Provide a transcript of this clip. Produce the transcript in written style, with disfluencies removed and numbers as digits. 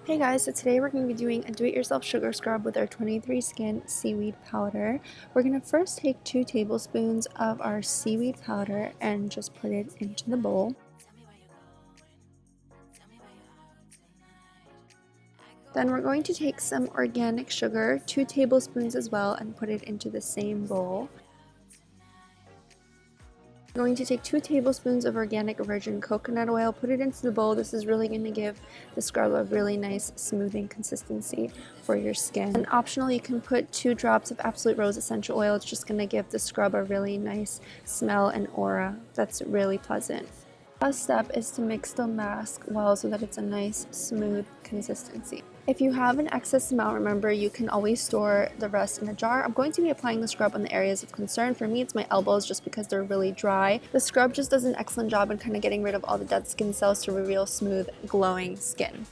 Hey guys, so today we're going to be doing a do-it-yourself sugar scrub with our 23 Skin Seaweed Powder. We're going to first take 2 tablespoons of our seaweed powder and just put it into the bowl. Then we're going to take some organic sugar, 2 tablespoons as well, and put it into the same bowl. I'm going to take 2 tablespoons of organic virgin coconut oil, put it into the bowl. This is really going to give the scrub a really nice smoothing consistency for your skin. And optional, you can put 2 drops of Absolute Rose Essential Oil. It's just going to give the scrub a really nice smell and aura that's really pleasant. Last step is to mix the mask well so that it's a nice smooth consistency. If you have an excess amount, remember you can always store the rest in a jar. I'm going to be applying the scrub on the areas of concern. For me, it's my elbows just because they're really dry. The scrub just does an excellent job in kind of getting rid of all the dead skin cells to reveal smooth, glowing skin.